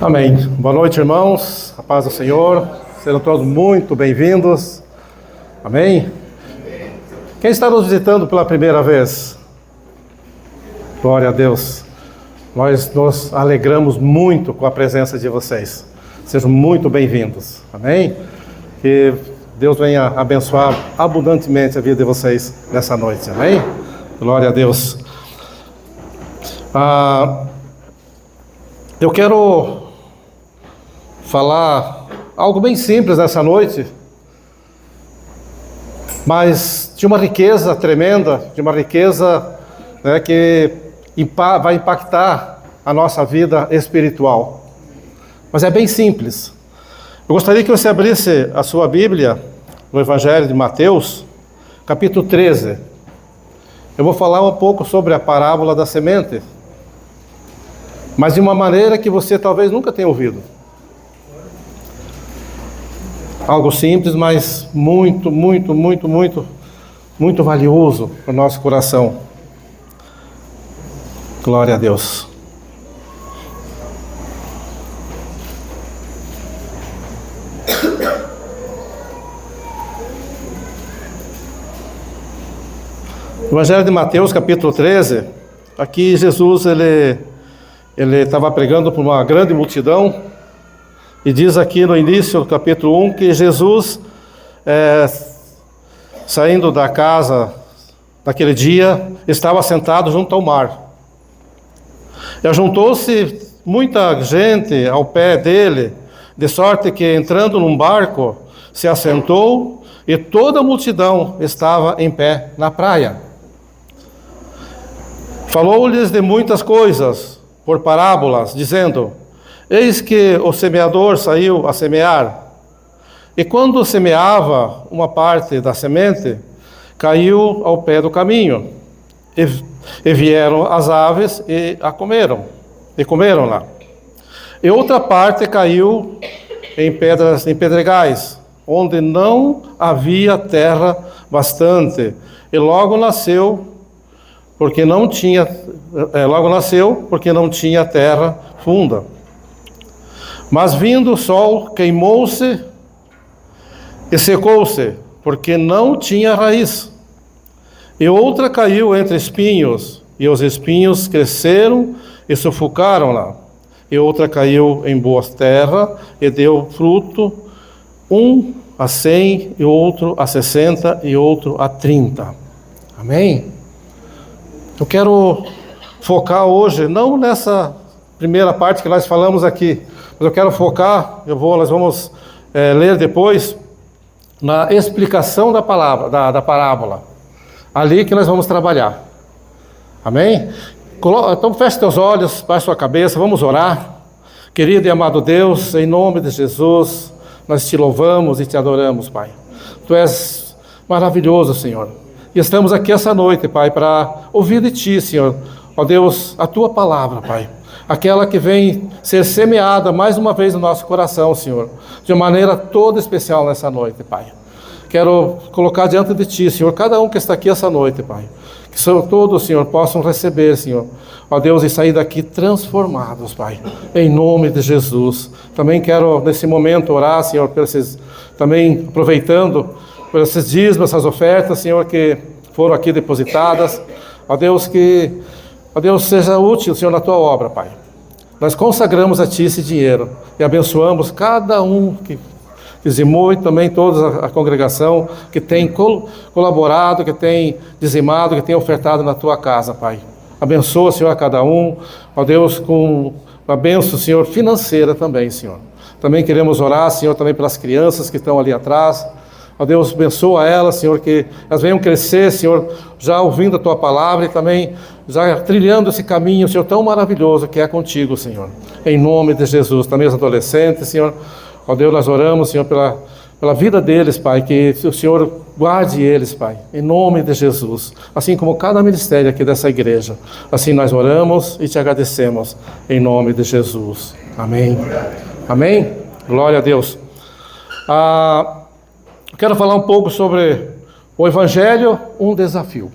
Amém. Boa noite, irmãos. A paz do Senhor. Sejam todos muito bem-vindos. Amém. Quem está nos visitando pela primeira vez? Glória a Deus. Nós nos alegramos muito com a presença de vocês. Sejam muito bem-vindos. Amém. Que Deus venha abençoar abundantemente a vida de vocês nessa noite. Amém. Glória a Deus. Eu quero falar algo bem simples nessa noite, mas de uma riqueza tremenda, de uma riqueza, que vai impactar a nossa vida espiritual. Mas é bem simples. Eu gostaria que você abrisse a sua Bíblia no Evangelho de Mateus, capítulo 13. Eu vou falar um pouco sobre a parábola da semente, mas de uma maneira que você talvez nunca tenha ouvido. Algo simples, mas muito valioso para o nosso coração. Glória a Deus. Evangelho de Mateus, capítulo 13. Aqui Jesus, ele estava pregando para uma grande multidão. E diz aqui no início do capítulo 1 que Jesus, saindo da casa naquele dia, estava sentado junto ao mar. E ajuntou-se muita gente ao pé dele, de sorte que, entrando num barco, se assentou e toda a multidão estava em pé na praia. Falou-lhes de muitas coisas, por parábolas, dizendo: eis que o semeador saiu a semear, e quando semeava, uma parte da semente caiu ao pé do caminho, e vieram as aves e a comeram, e comeram lá. E outra parte caiu em pedregais, onde não havia terra bastante, e logo nasceu, porque não tinha terra funda. Mas vindo o sol, queimou-se e secou-se, porque não tinha raiz. E outra caiu entre espinhos, e os espinhos cresceram e sufocaram-la. E outra caiu em boa terra, e deu fruto, um a 100, e outro a 60, e outro a 30. Amém? Eu quero focar hoje, não nessa primeira parte que nós falamos aqui, mas eu quero focar, nós vamos ler depois, na explicação da parábola. Ali que nós vamos trabalhar. Amém? Então feche teus olhos, baixe sua cabeça, vamos orar. Querido e amado Deus, em nome de Jesus, nós te louvamos e te adoramos, Pai. Tu és maravilhoso, Senhor. E estamos aqui essa noite, Pai, para ouvir de Ti, Senhor. Ó Deus, a Tua palavra, Pai. Aquela que vem ser semeada mais uma vez no nosso coração, Senhor, de uma maneira toda especial nessa noite, Pai. Quero colocar diante de Ti, Senhor, cada um que está aqui essa noite, Pai, que todos, Senhor, possam receber, Senhor, ó Deus, e sair daqui transformados, Pai, em nome de Jesus. Também quero, nesse momento, orar, Senhor, também aproveitando por esses dízimos, essas ofertas, Senhor, que foram aqui depositadas, ó Deus, seja útil, Senhor, na Tua obra, Pai. Nós consagramos a Ti esse dinheiro e abençoamos cada um que dizimou e também toda a congregação que tem colaborado, que tem dizimado, que tem ofertado na Tua casa, Pai. Abençoa, Senhor, a cada um, ó Deus, com a bênção, Senhor, financeira também, Senhor. Também queremos orar, Senhor, também pelas crianças que estão ali atrás. Ó Deus, abençoa elas, Senhor, que elas venham crescer, Senhor, já ouvindo a Tua palavra e também já trilhando esse caminho, Senhor, tão maravilhoso que é contigo, Senhor. Em nome de Jesus. Também os adolescentes, Senhor, ó Deus, nós oramos, Senhor, pela vida deles, Pai, que o Senhor guarde eles, Pai, em nome de Jesus. Assim como cada ministério aqui dessa igreja. Assim nós oramos e Te agradecemos, em nome de Jesus. Amém. Amém? Glória a Deus. Quero falar um pouco sobre o Evangelho, um desafio.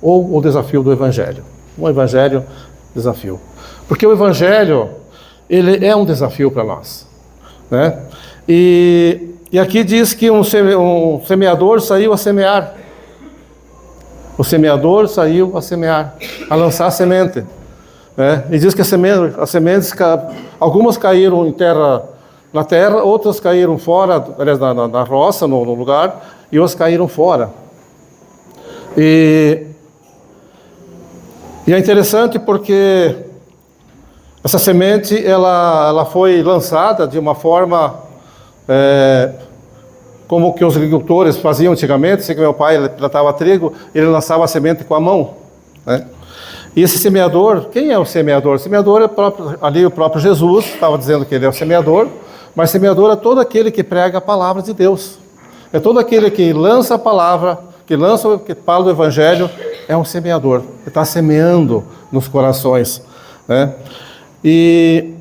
Ou o desafio do Evangelho. Um Evangelho, desafio. Porque o Evangelho, ele é um desafio para nós, né? E aqui diz que um semeador saiu a semear. O semeador saiu a semear, a lançar a semente, né? E diz que as sementes, algumas caíram na terra, outras caíram fora, aliás, na roça, no lugar, e outras caíram fora. E é interessante porque essa semente, ela foi lançada de uma forma como que os agricultores faziam antigamente. Sei que meu pai plantava trigo, ele lançava a semente com a mão, né? E esse semeador, quem é o semeador? O semeador é ali o próprio Jesus, estava dizendo que ele é o semeador, mas semeador é todo aquele que prega a palavra de Deus. É todo aquele que lança a palavra, que fala do Evangelho, é um semeador. Ele está semeando nos corações, né? E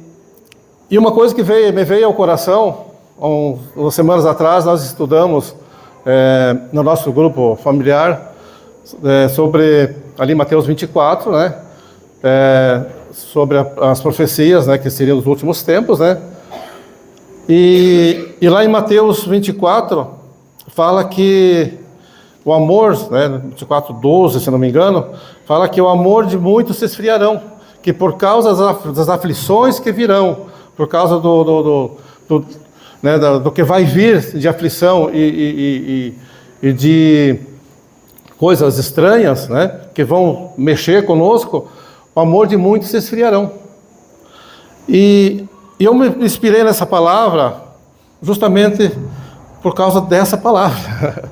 uma coisa que me veio ao coração, umas semanas atrás, nós estudamos no nosso grupo familiar sobre ali Mateus 24, né? Sobre as profecias, né, que seriam dos últimos tempos, né? E lá em Mateus 24 fala que o amor, né, 24:12, se não me engano, fala que o amor de muitos se esfriarão, que por causa das aflições que virão, por causa do que vai vir de aflição e de coisas estranhas, né, que vão mexer conosco, o amor de muitos se esfriarão. E eu me inspirei nessa palavra justamente por causa dessa palavra.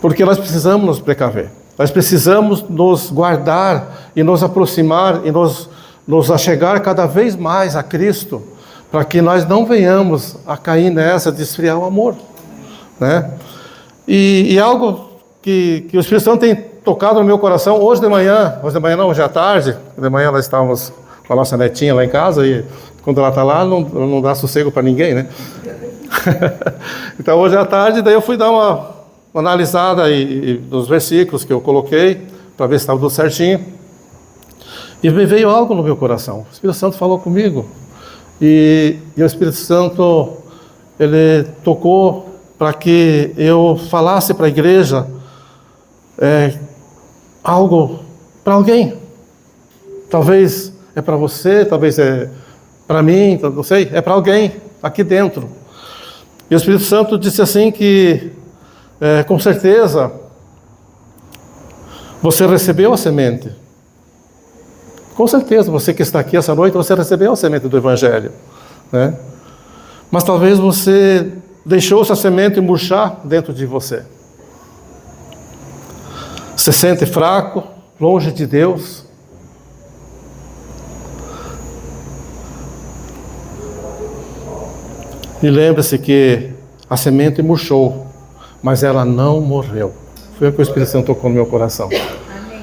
Porque nós precisamos nos precaver. Nós precisamos nos guardar e nos aproximar e nos achegar cada vez mais a Cristo, para que nós não venhamos a cair nessa de esfriar o amor, né? E algo que o Espírito Santo tem tocado no meu coração hoje de manhã não, hoje à tarde. De manhã nós estávamos com a nossa netinha lá em casa, e quando ela está lá não dá sossego para ninguém, né? Então hoje à tarde, daí eu fui dar uma analisada nos versículos que eu coloquei, para ver se estava tudo certinho, e me veio algo no meu coração. O Espírito Santo falou comigo, e o Espírito Santo, ele tocou para que eu falasse para a igreja algo para alguém. Talvez é para você, talvez é para mim, não sei, é para alguém aqui dentro. E o Espírito Santo disse assim que com certeza você recebeu a semente. Com certeza, você que está aqui essa noite, você recebeu a semente do Evangelho, né? Mas talvez você deixou essa semente murchar dentro de você. Se sente fraco, longe de Deus. E lembre-se que a semente murchou, mas ela não morreu. Foi o que o Espírito Santo tocou no meu coração. Amém.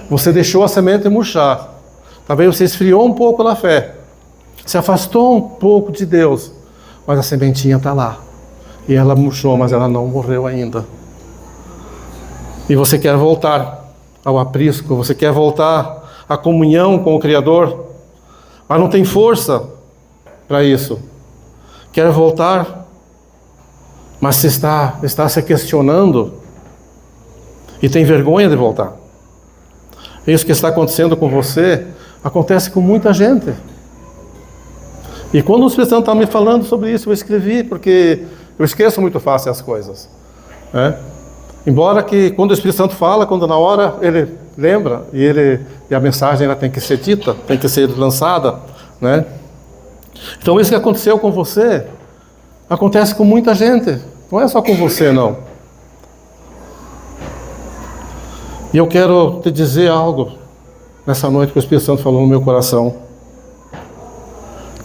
Você deixou a semente murchar. Talvez você esfriou um pouco na fé, se afastou um pouco de Deus, mas a sementinha está lá. E ela murchou, mas ela não morreu ainda. E você quer voltar ao aprisco, você quer voltar à comunhão com o Criador, mas não tem força para isso. Quer voltar, mas se está se questionando e tem vergonha de voltar. Isso que está acontecendo com você acontece com muita gente. E quando o Espírito Santo está me falando sobre isso, eu escrevi, porque eu esqueço muito fácil as coisas, né? Embora que quando o Espírito Santo fala, quando na hora ele lembra, e a mensagem ela tem que ser dita, tem que ser lançada, né? Então isso que aconteceu com você, acontece com muita gente, não é só com você não. E eu quero te dizer algo nessa noite que o Espírito Santo falou no meu coração,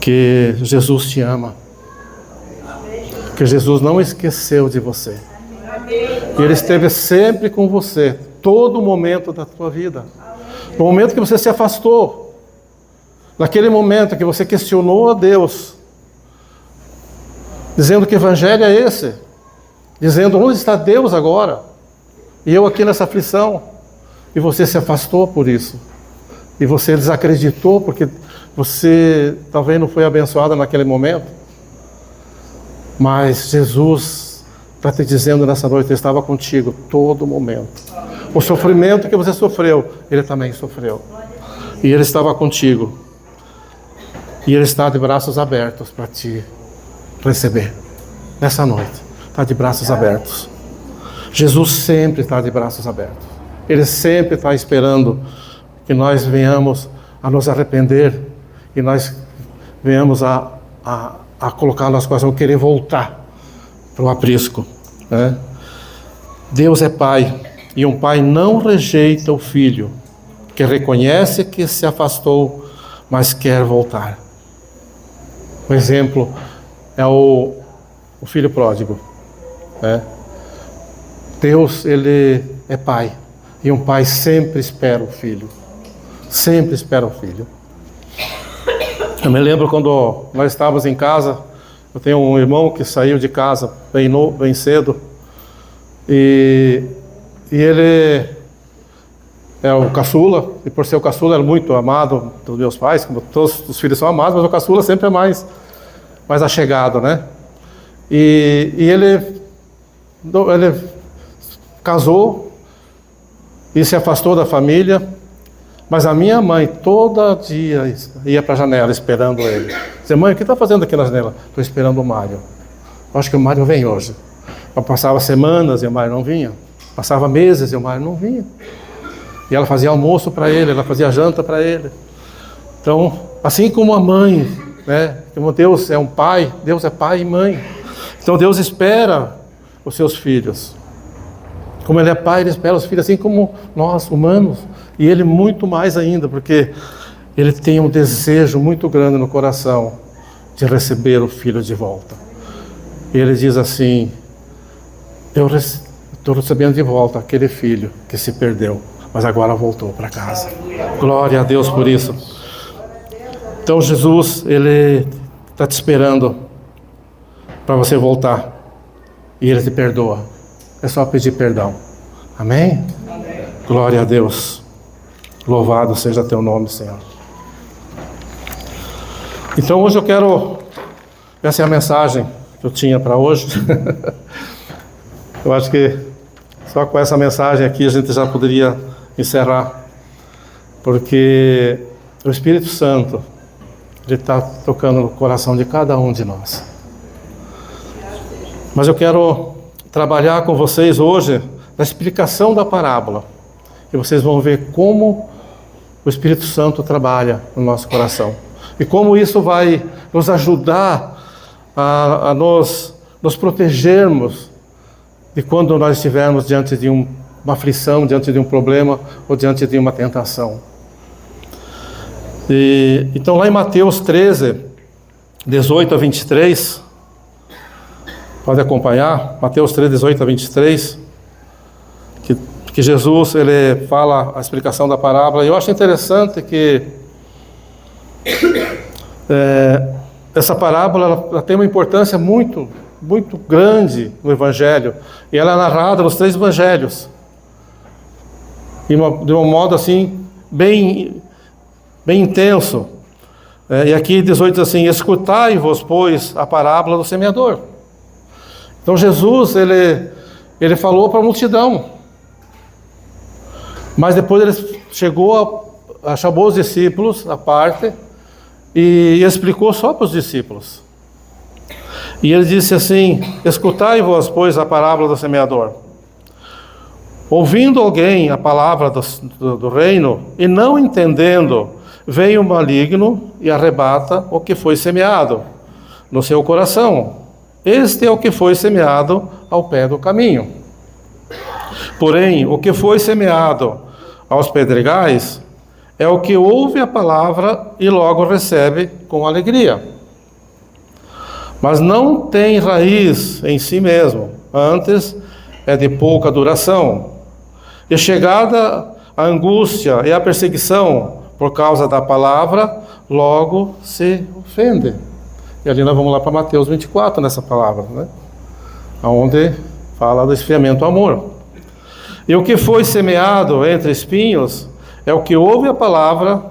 que Jesus te ama, que Jesus não esqueceu de você, que Ele esteve sempre com você, todo momento da tua vida. No momento que você se afastou, naquele momento que você questionou a Deus, dizendo que evangelho é esse, dizendo onde está Deus agora, e eu aqui nessa aflição, e você se afastou por isso. e você desacreditou porque você talvez não foi abençoada naquele momento. Mas Jesus está te dizendo nessa noite, Ele estava contigo todo momento. O sofrimento que você sofreu, Ele também sofreu. E Ele estava contigo. E Ele está de braços abertos para te receber. Nessa noite, está de braços abertos. Jesus sempre está de braços abertos. Ele sempre está esperando que nós venhamos a nos arrepender e nós venhamos a colocar nosso coração, querer voltar para o aprisco, né? Deus é Pai, e um pai não rejeita o filho, que reconhece que se afastou, mas quer voltar. Um exemplo é o filho pródigo, né? Deus, Ele é Pai, e um pai sempre espera o filho, sempre espera o filho. Eu me lembro quando nós estávamos em casa, eu tenho um irmão que saiu de casa bem cedo, e ele é o caçula, e por ser o caçula era muito amado dos meus pais, como todos os filhos são amados, mas o caçula sempre é mais achegado, né? E ele casou e se afastou da família, mas a minha mãe todo dia ia para a janela esperando ele. Dizia: mãe, o que está fazendo aqui na janela? Estou esperando o Mário. Acho que o Mário vem hoje. Passava semanas e o Mário não vinha. Passava meses e o Mário não vinha. E ela fazia almoço para ele, ela fazia janta para ele. Então, assim como a mãe, né? Como Deus é um pai, Deus é pai e mãe. Então Deus espera os seus filhos. Como Ele é pai, Ele espera os filhos, assim como nós, humanos. E Ele muito mais ainda, porque Ele tem um desejo muito grande no coração de receber o filho de volta. E Ele diz assim: eu estou recebendo de volta aquele filho que se perdeu, mas agora voltou para casa. Glória a Deus por isso. Então Jesus, Ele está te esperando para você voltar. E Ele te perdoa. É só pedir perdão. Amém? Amém. Glória a Deus. Louvado seja teu nome, Senhor. Então hoje eu quero... Essa é a mensagem que eu tinha para hoje. Eu acho que só com essa mensagem aqui a gente já poderia encerrar. Porque o Espírito Santo, Ele está tocando no coração de cada um de nós. Mas eu quero trabalhar com vocês hoje na explicação da parábola. E vocês vão ver como o Espírito Santo trabalha no nosso coração. E como isso vai nos ajudar a nos protegermos de quando nós estivermos diante de uma aflição, diante de um problema ou diante de uma tentação. Então lá em Mateus 13, 18 a 23... Pode acompanhar, Mateus 3, 18 a 23, que Jesus, Ele fala a explicação da parábola. E eu acho interessante que essa parábola ela tem uma importância muito, muito grande no Evangelho. E ela é narrada nos 3 Evangelhos. De um modo assim, bem intenso. E aqui 18 diz assim: escutai-vos, pois, a parábola do semeador. Então Jesus, ele falou para a multidão, mas depois ele chamou os discípulos à parte e explicou só para os discípulos. E ele disse assim: escutai-vos, pois, a parábola do semeador. Ouvindo alguém a palavra do reino e não entendendo, vem o maligno e arrebata o que foi semeado no seu coração. Este é o que foi semeado ao pé do caminho. Porém, o que foi semeado aos pedregais é o que ouve a palavra e logo recebe com alegria. Mas não tem raiz em si mesmo, antes é de pouca duração. E chegada a angústia e a perseguição por causa da palavra, logo se ofende. E ali nós vamos lá para Mateus 24 nessa palavra, né? Onde fala do esfriamento do amor. E o que foi semeado entre espinhos é o que ouve a palavra,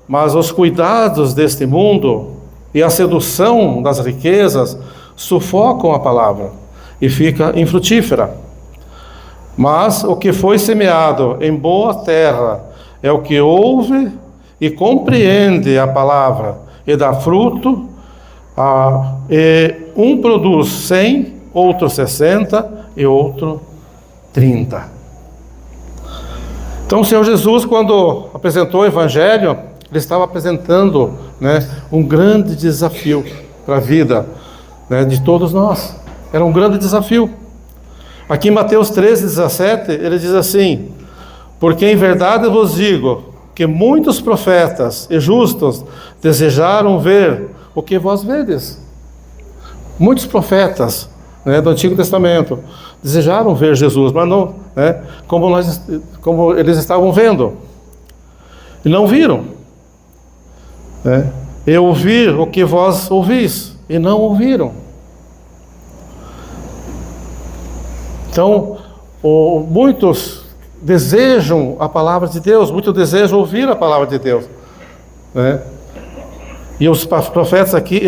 mas os cuidados deste mundo e a sedução das riquezas sufocam a palavra e fica infrutífera. Mas o que foi semeado em boa terra é o que ouve e compreende a palavra e dá fruto, e um produz 100, outro 60 e outro 30. Então o Senhor Jesus, quando apresentou o Evangelho, Ele estava apresentando, um grande desafio para a vida, de todos nós. Era um grande desafio. Aqui em Mateus 13:17, ele diz assim: porque em verdade vos digo que muitos profetas e justos desejaram ver o que vós vedes. Muitos profetas, do Antigo Testamento desejaram ver Jesus, mas não, como eles estavam vendo, e não viram. E ouvir o que vós ouvis, e não ouviram. Então, muitos desejam a palavra de Deus, muitos desejam ouvir a palavra de Deus, E os profetas aqui,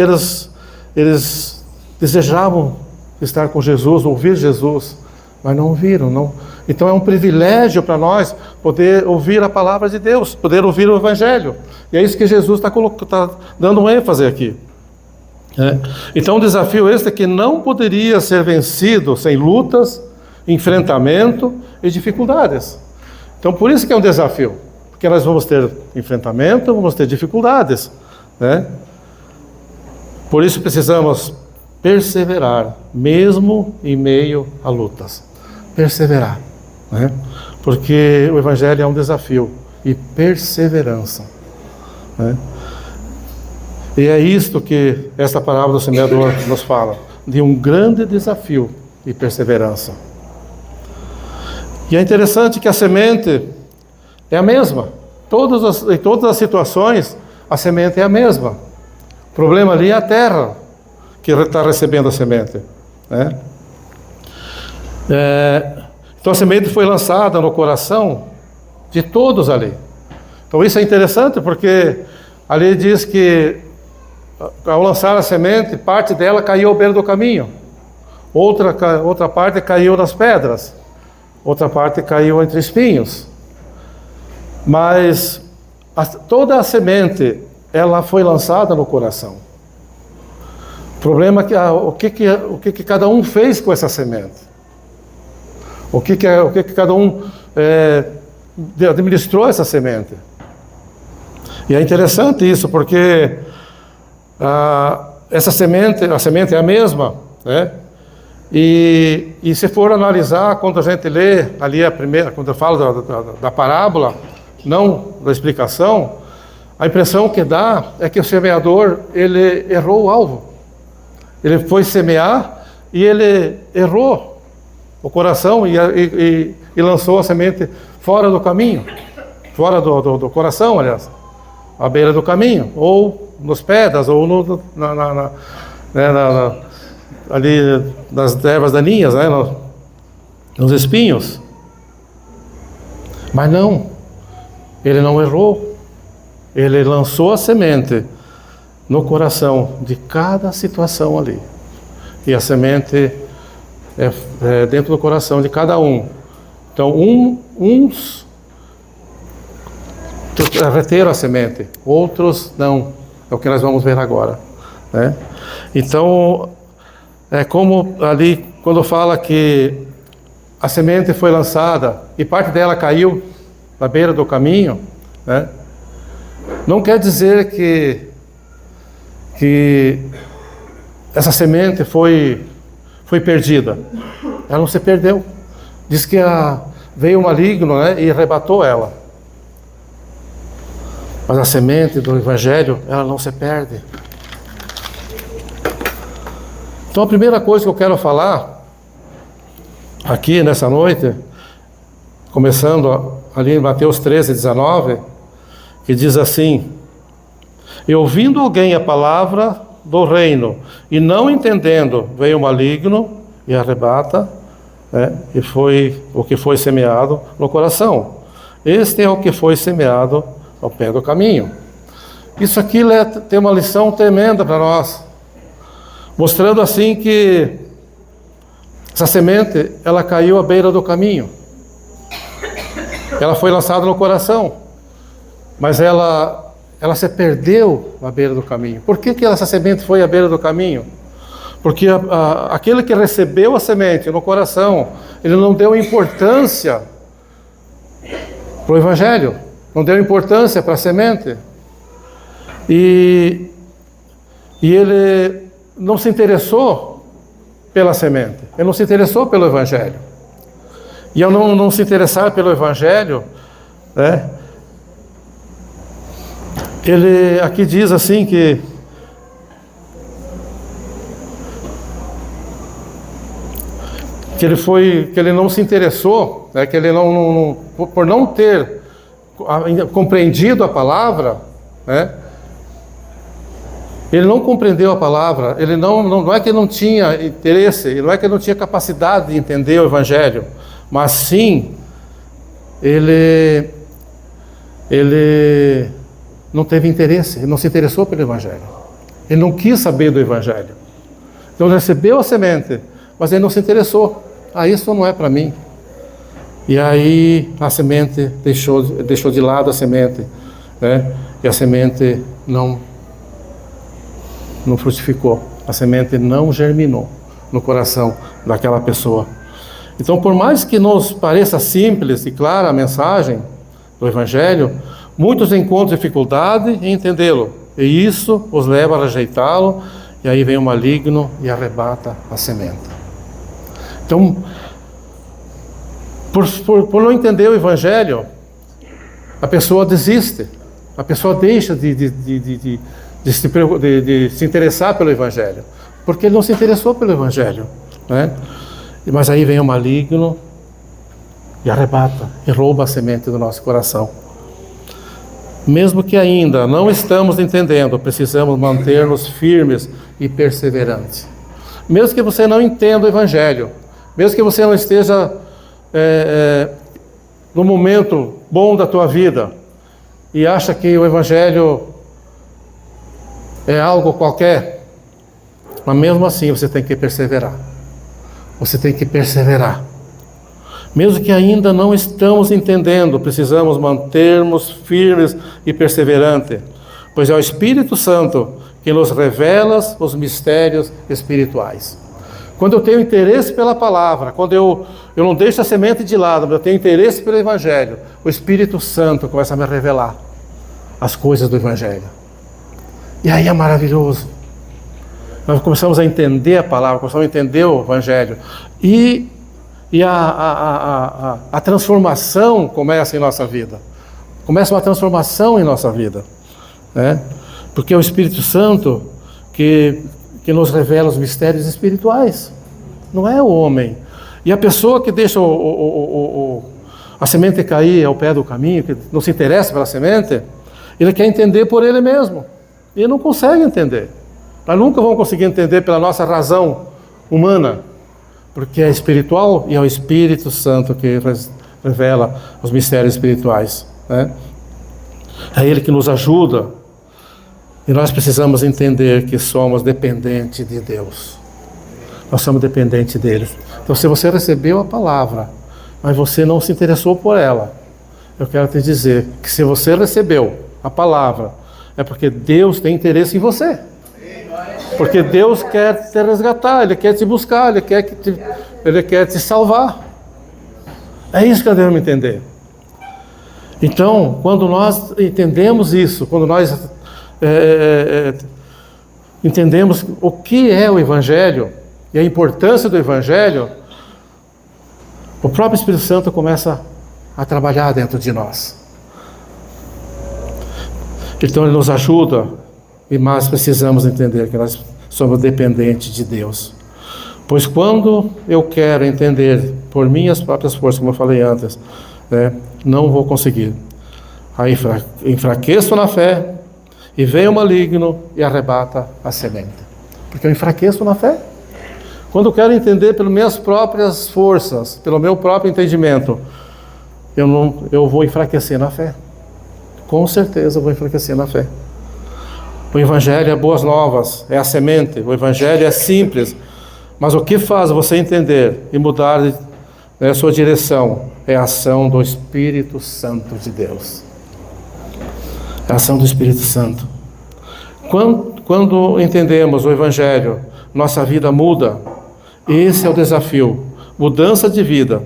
eles desejavam estar com Jesus, ouvir Jesus, mas não ouviram, não. Então é um privilégio para nós poder ouvir a palavra de Deus, poder ouvir o Evangelho. E é isso que Jesus está dando um ênfase aqui. Então o desafio este é que não poderia ser vencido sem lutas, enfrentamento e dificuldades. Então por isso que é um desafio, porque nós vamos ter enfrentamento, vamos ter dificuldades, Por isso precisamos perseverar, mesmo em meio a lutas. Perseverar, Porque o Evangelho é um desafio e perseverança, E é isto que esta parábola do semeador nos fala, de um grande desafio e perseverança. E é interessante que a semente é a mesma. Em todas as situações, a semente é a mesma. O problema ali é a terra que está recebendo a semente. Então a semente foi lançada no coração de todos ali. Então isso é interessante porque ali diz que ao lançar a semente, parte dela caiu ao beira do caminho. Outra parte caiu nas pedras. Outra parte caiu entre espinhos. Mas toda a semente, ela foi lançada no coração. O problema é que o que cada um fez com essa semente. O que cada um administrou essa semente. E é interessante isso, porque essa semente, a semente é a mesma, E se for analisar, quando a gente lê ali quando eu falo da parábola, não da explicação, a impressão que dá é que o semeador, ele errou o alvo. Ele foi semear e ele errou o coração e lançou a semente fora do caminho, fora do coração, aliás, à beira do caminho, ou nos pedras, ou ali nas ervas daninhas, nos espinhos. Mas não, ele não errou. Ele lançou a semente no coração de cada situação ali. E a semente é dentro do coração de cada um. Então, uns reteram a semente, outros não. É o que nós vamos ver agora. Então, é como ali, quando fala que a semente foi lançada e parte dela caiu na beira do caminho, não quer dizer que essa semente foi perdida. Ela não se perdeu. Diz que veio o maligno, e arrebatou ela. Mas a semente do Evangelho, ela não se perde. Então a primeira coisa que eu quero falar aqui nessa noite, começando ali em Mateus 13:19, que diz assim: e ouvindo alguém a palavra do reino, e não entendendo, veio o maligno e arrebata, e foi o que foi semeado no coração. Este é o que foi semeado ao pé do caminho. Isso aqui tem uma lição tremenda para nós, mostrando assim que essa semente, ela caiu à beira do caminho. Ela foi lançada no coração, mas ela se perdeu à beira do caminho. Por que essa semente foi à beira do caminho? Porque aquele que recebeu a semente no coração, ele não deu importância para o Evangelho, não deu importância para a semente. E ele não se interessou pela semente, ele não se interessou pelo Evangelho. E ao não se interessar pelo Evangelho, né, ele aqui diz assim que ele não se interessou, né, que ele por não ter compreendido a palavra, né, ele não compreendeu a palavra, ele não é que ele não tinha interesse, não é que ele não tinha capacidade de entender o Evangelho, mas sim, ele não teve interesse, ele não se interessou pelo Evangelho, ele não quis saber do Evangelho. Então ele recebeu a semente, mas ele não se interessou. Isso não é para mim. E aí a semente deixou de lado a semente, né? E a semente não frutificou, a semente não germinou no coração daquela pessoa. Então, por mais que nos pareça simples e clara a mensagem do Evangelho, muitos encontram dificuldade em entendê-lo, e isso os leva a rejeitá-lo, e aí vem o maligno e arrebata a semente. Então, por não entender o Evangelho, a pessoa desiste, a pessoa deixa de se interessar pelo Evangelho, porque ele não se interessou pelo Evangelho, né? Mas aí vem o maligno e arrebata, e rouba a semente do nosso coração. Mesmo que ainda não estamos entendendo, precisamos manter-nos firmes e perseverantes. Mesmo que você não entenda o Evangelho, mesmo que você não esteja no momento bom da tua vida e acha que o Evangelho é algo qualquer, mas mesmo assim você tem que perseverar. Você tem que perseverar. Mesmo que ainda não estamos entendendo, precisamos mantermos firmes e perseverantes, pois é o Espírito Santo que nos revela os mistérios espirituais. Quando eu tenho interesse pela palavra, quando eu não deixo a semente de lado, mas eu tenho interesse pelo Evangelho, o Espírito Santo começa a me revelar as coisas do Evangelho. E aí é maravilhoso. Nós começamos a entender a palavra, começamos a entender o Evangelho. E a transformação começa em nossa vida. Começa uma transformação em nossa vida, né? Porque é o Espírito Santo que nos revela os mistérios espirituais. Não é o homem. E a pessoa que deixa a semente cair ao pé do caminho, que não se interessa pela semente, ele quer entender por ele mesmo. E ele não consegue entender. Nós nunca vamos conseguir entender pela nossa razão humana, porque é espiritual e é o Espírito Santo que revela os mistérios espirituais, né? É Ele que nos ajuda, e nós precisamos entender que somos dependentes de Deus. Nós somos dependentes dele. Então, se você recebeu a palavra, mas você não se interessou por ela, eu quero te dizer que se você recebeu a palavra, é porque Deus tem interesse em você. Porque Deus quer te resgatar, Ele quer te buscar, Ele quer te salvar. É isso que nós devemos entender. Então, quando nós entendemos isso, quando nós entendemos o que é o Evangelho e a importância do Evangelho, o próprio Espírito Santo começa a trabalhar dentro de nós. Então Ele nos ajuda, e nós precisamos entender que nós somos dependentes de Deus. Pois quando eu quero entender por minhas próprias forças, como eu falei antes, né, não vou conseguir. Aí enfraqueço na fé, e vem o maligno e arrebata a semente. Porque eu enfraqueço na fé. Quando eu quero entender pelas minhas próprias forças, pelo meu próprio entendimento, eu vou enfraquecer na fé. Com certeza eu vou enfraquecer na fé. O Evangelho é boas novas, é a semente. O Evangelho é simples. Mas o que faz você entender e mudar a sua direção é a ação do Espírito Santo de Deus. É a ação do Espírito Santo. Quando entendemos o Evangelho, nossa vida muda. Esse é o desafio. Mudança de vida.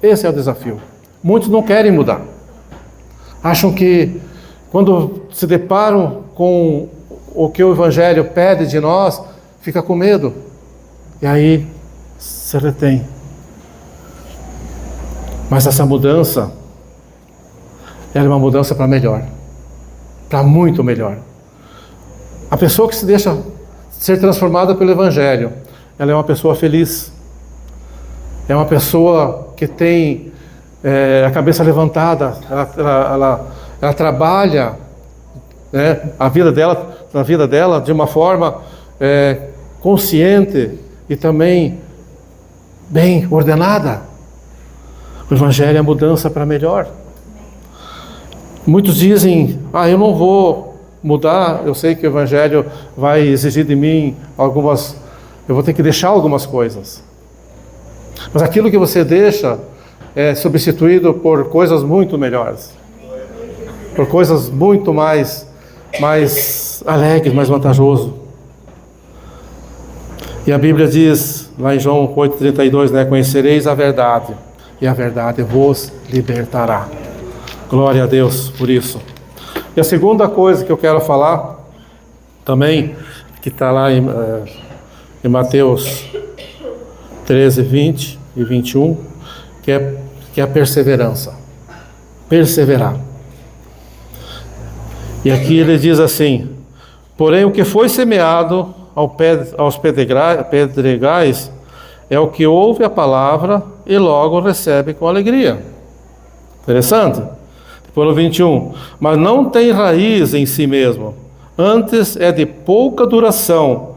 Esse é o desafio. Muitos não querem mudar. Acham que quando se deparam com o que o Evangelho pede de nós, fica com medo. E aí se retém. Mas essa mudança, ela é uma mudança para melhor. Para muito melhor. A pessoa que se deixa ser transformada pelo Evangelho, ela é uma pessoa feliz. É uma pessoa que tem a cabeça levantada. Ela trabalha, né, a vida dela de uma forma consciente e também bem ordenada. O Evangelho é a mudança para melhor. Muitos dizem, eu não vou mudar, eu sei que o Evangelho vai exigir de mim eu vou ter que deixar algumas coisas. Mas aquilo que você deixa é substituído por coisas muito melhores. Por coisas muito mais alegres, mais vantajosas. E a Bíblia diz, lá em João 8,32, né? Conhecereis a verdade, e a verdade vos libertará. Glória a Deus por isso. E a segunda coisa que eu quero falar, também, que está lá em Mateus 13, 20 e 21, que é a perseverança. Perseverar. E aqui ele diz assim, porém o que foi semeado aos pedregais é o que ouve a palavra e logo recebe com alegria. Interessante? Versículo 21. Mas não tem raiz em si mesmo, antes é de pouca duração,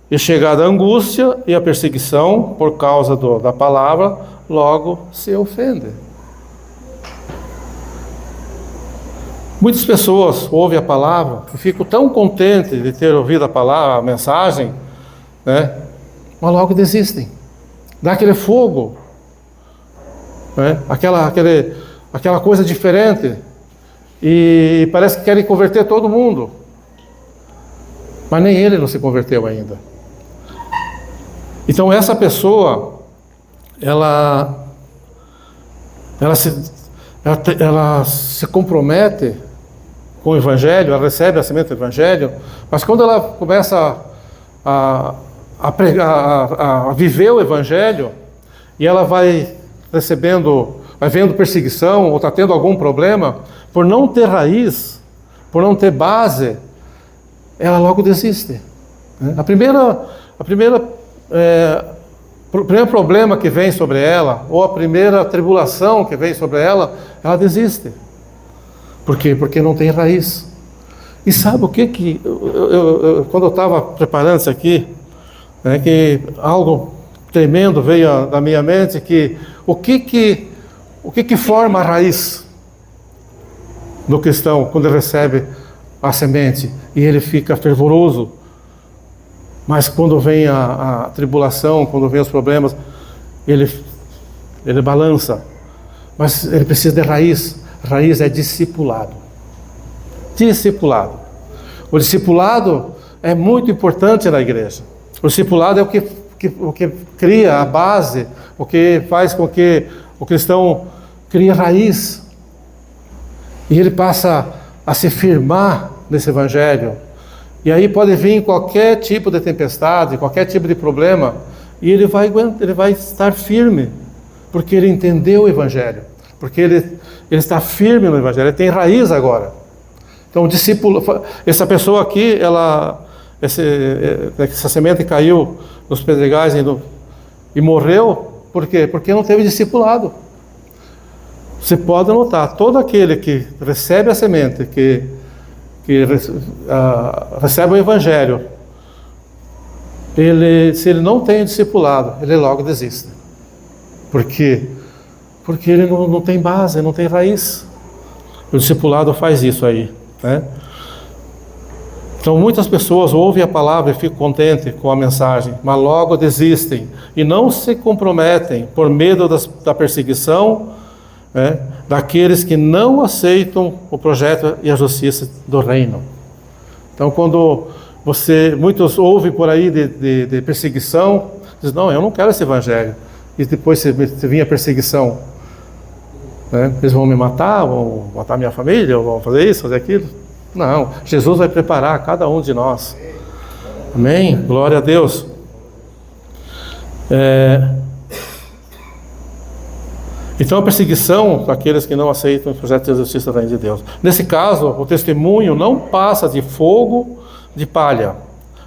e chegada a angústia e a perseguição por causa da palavra, logo se ofende. Muitas pessoas ouvem a palavra e ficam tão contentes de ter ouvido a palavra, a mensagem, né? Mas logo desistem. Dá aquele fogo, né? Aquela coisa diferente, e parece que querem converter todo mundo, mas nem ele não se converteu ainda. Então essa pessoa, ela se compromete com o Evangelho, ela recebe a semente do Evangelho, mas quando ela começa a viver o Evangelho, e ela vai vendo perseguição, ou está tendo algum problema, por não ter raiz, por não ter base, ela logo desiste. O primeiro problema que vem sobre ela, ou a primeira tribulação que vem sobre ela desiste. Por quê? Porque não tem raiz. E sabe o que quando eu estava preparando isso aqui, que algo tremendo veio na minha mente, que o que forma a raiz do cristão quando ele recebe a semente e ele fica fervoroso, mas quando vem a tribulação, quando vem os problemas, ele balança. Mas ele precisa de raiz. Raiz é discipulado. Discipulado. O discipulado é muito importante na igreja. O discipulado é o que cria a base, o que faz com que o cristão crie raiz. E ele passa a se firmar nesse Evangelho. E aí pode vir qualquer tipo de tempestade, qualquer tipo de problema, e ele vai estar firme, porque ele entendeu o Evangelho, porque ele está firme no Evangelho, ele tem raiz agora. Então o discípulo, essa pessoa aqui, essa semente caiu nos pedregais e morreu, por quê? Porque não teve discipulado. Você pode notar, todo aquele que recebe a semente, que recebe o Evangelho, se ele não tem discipulado, ele logo desiste. Porque Porque ele não tem base, não tem raiz. O discipulado faz isso aí, né? Então muitas pessoas ouvem a palavra e ficam contentes com a mensagem, mas logo desistem e não se comprometem por medo da perseguição, né, daqueles que não aceitam o projeto e a justiça do reino. Então quando muitos ouvem por aí de perseguição, dizem, não, eu não quero esse evangelho. E depois se vir a perseguição, né, eles vão me matar, vão matar minha família, vão fazer isso, fazer aquilo. Não, Jesus vai preparar cada um de nós. Amém? Glória a Deus. Então a perseguição daqueles que não aceitam o projeto de justiça da reino de Deus. Nesse caso, o testemunho não passa de fogo de palha.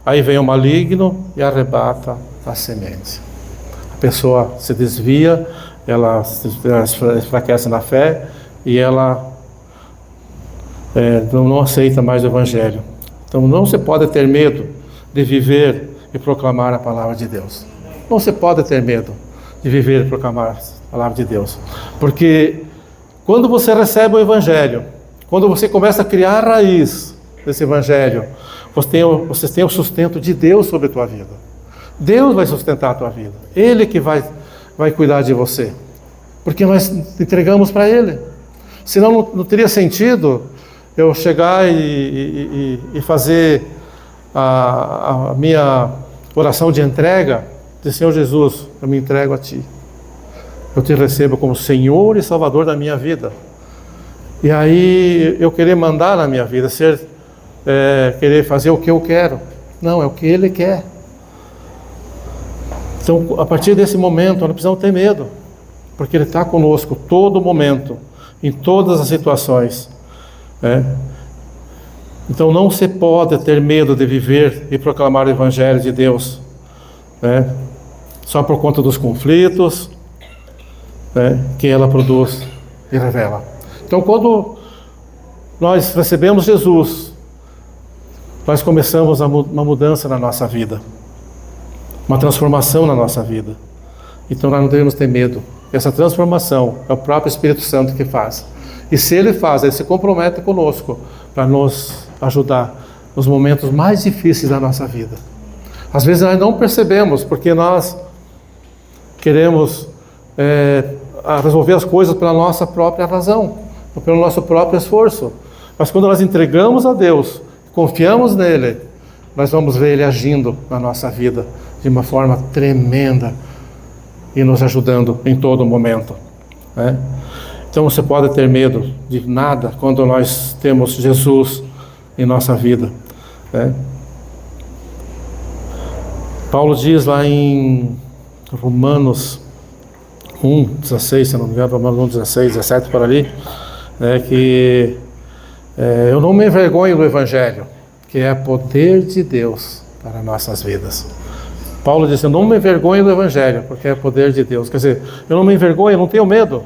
Aí vem o maligno e arrebata a semente. A pessoa se desvia, ela enfraquece na fé e ela não aceita mais o evangelho. Então não se pode ter medo de viver e proclamar a palavra de Deus. Não se pode ter medo de viver e proclamar a palavra de Deus. Porque quando você recebe o evangelho, quando você começa a criar a raiz desse evangelho, você tem o sustento de Deus sobre a tua vida. Deus vai sustentar a tua vida. Ele que vai cuidar de você. Porque nós entregamos para Ele. Senão não teria sentido eu chegar e fazer a minha oração de entrega, de Senhor Jesus, eu me entrego a Ti. Eu Te recebo como Senhor e Salvador da minha vida. E aí eu querer mandar na minha vida, querer fazer o que eu quero. Não, é o que Ele quer. Então, a partir desse momento, nós não precisamos ter medo, porque Ele está conosco todo momento, em todas as situações. Então não se pode ter medo de viver e proclamar o evangelho de Deus, só por conta dos conflitos, que ela produz e revela. Então quando nós recebemos Jesus, nós começamos uma mudança na nossa vida, uma transformação na nossa vida. Então nós não devemos ter medo. Essa transformação é o próprio Espírito Santo que faz. E se Ele faz, Ele se compromete conosco para nos ajudar nos momentos mais difíceis da nossa vida. Às vezes nós não percebemos, porque nós queremos resolver as coisas pela nossa própria razão, ou pelo nosso próprio esforço. Mas quando nós entregamos a Deus, confiamos nele, nós vamos ver Ele agindo na nossa vida de uma forma tremenda e nos ajudando em todo momento. Então você pode ter medo de nada quando nós temos Jesus em nossa vida. Paulo diz lá em Romanos 1:16, se não me engano, Romanos 1:16, 17 por ali, que eu não me envergonho do Evangelho, que é poder de Deus para nossas vidas. Paulo diz, eu não me envergonho do Evangelho, porque é poder de Deus. Quer dizer, eu não me envergonho, eu não tenho medo.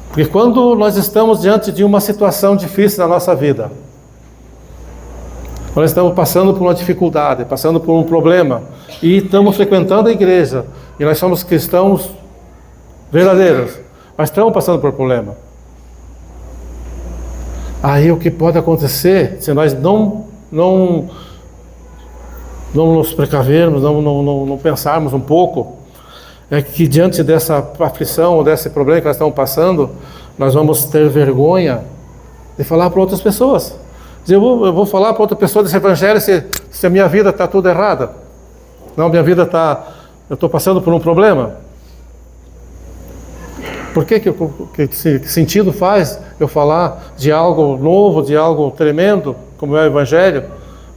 Porque quando nós estamos diante de uma situação difícil na nossa vida, nós estamos passando por uma dificuldade, passando por um problema, e estamos frequentando a igreja, e nós somos cristãos verdadeiros, mas estamos passando por problema. Aí o que pode acontecer, se nós não nos precavermos, não pensarmos um pouco, é que diante dessa aflição, desse problema que nós estamos passando, nós vamos ter vergonha de falar para outras pessoas. Dizer, eu vou falar para outra pessoa desse evangelho se a minha vida está tudo errada. Não, minha vida eu estou passando por um problema. Por que sentido faz eu falar de algo novo, de algo tremendo, como é o evangelho,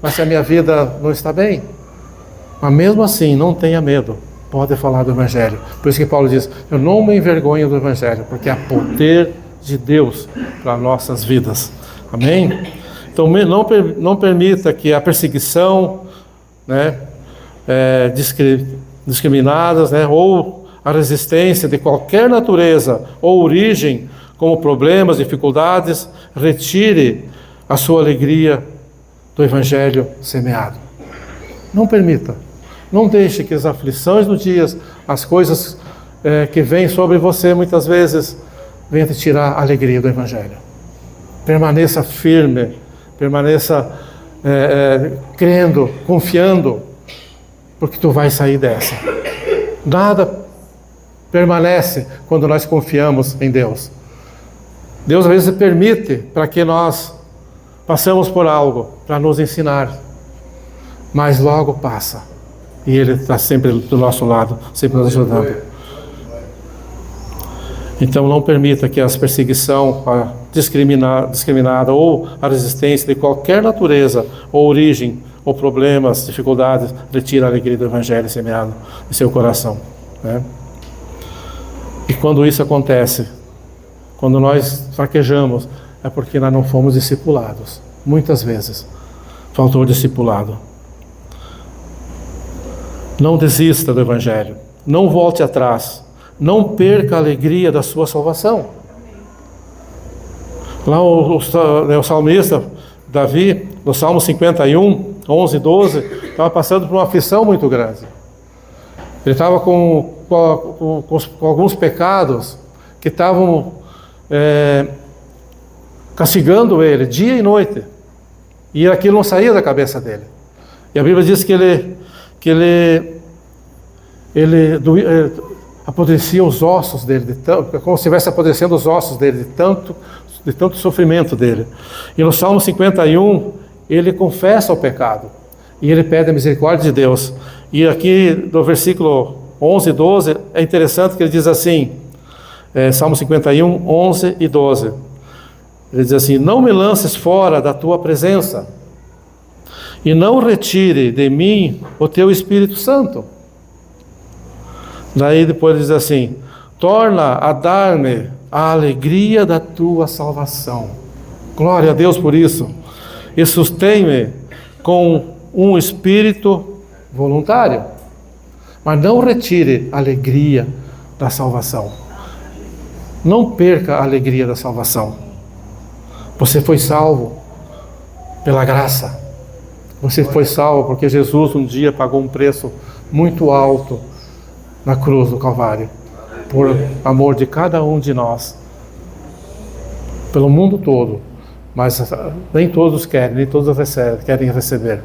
mas se a minha vida não está bem? Mas mesmo assim, não tenha medo. Pode falar do Evangelho. Por isso que Paulo diz, eu não me envergonho do Evangelho, porque é poder de Deus para nossas vidas. Amém? Então não permita que a perseguição, discriminadas, ou a resistência de qualquer natureza ou origem, como problemas, dificuldades, retire a sua alegria do Evangelho semeado. Não permita. Não deixe que as aflições do dia, as coisas que vem sobre você muitas vezes venha te tirar a alegria do Evangelho. Permaneça firme, permaneça crendo, confiando, porque tu vai sair dessa. Nada permanece quando nós confiamos em Deus. Deus às vezes permite para que nós passemos por algo, para nos ensinar, mas logo passa. E Ele está sempre do nosso lado, sempre nos ajudando. Então não permita que a perseguição, a discriminada ou a resistência de qualquer natureza, ou origem, ou problemas, dificuldades, retire a alegria do Evangelho semeado em seu coração, né? E quando isso acontece, quando nós fraquejamos, é porque nós não fomos discipulados. Muitas vezes faltou discipulado. Não desista do Evangelho, não volte atrás, não perca a alegria da sua salvação. Lá o salmista Davi, no Salmo 51, 11 e 12, estava passando por uma aflição muito grande. Ele estava com alguns pecados que estavam castigando ele dia e noite, e aquilo não saía da cabeça dele. E a Bíblia diz que ele apodrecia os ossos dele, como se estivesse apodrecendo os ossos dele, de tanto sofrimento dele. E no Salmo 51, ele confessa o pecado, e ele pede a misericórdia de Deus. E aqui no versículo 11 e 12, é interessante que ele diz assim, Salmo 51, 11 e 12. Ele diz assim: não me lances fora da tua presença, e não retire de mim o teu Espírito Santo. Daí depois ele diz assim: torna a dar-me a alegria da tua salvação. Glória a Deus por isso. E sustém-me com um espírito voluntário. Mas não retire a alegria da salvação. Não perca a alegria da salvação. Você foi salvo pela graça. Você foi salvo porque Jesus um dia pagou um preço muito alto na cruz do Calvário, por amor de cada um de nós, pelo mundo todo. Mas nem todos querem, nem todos querem receber.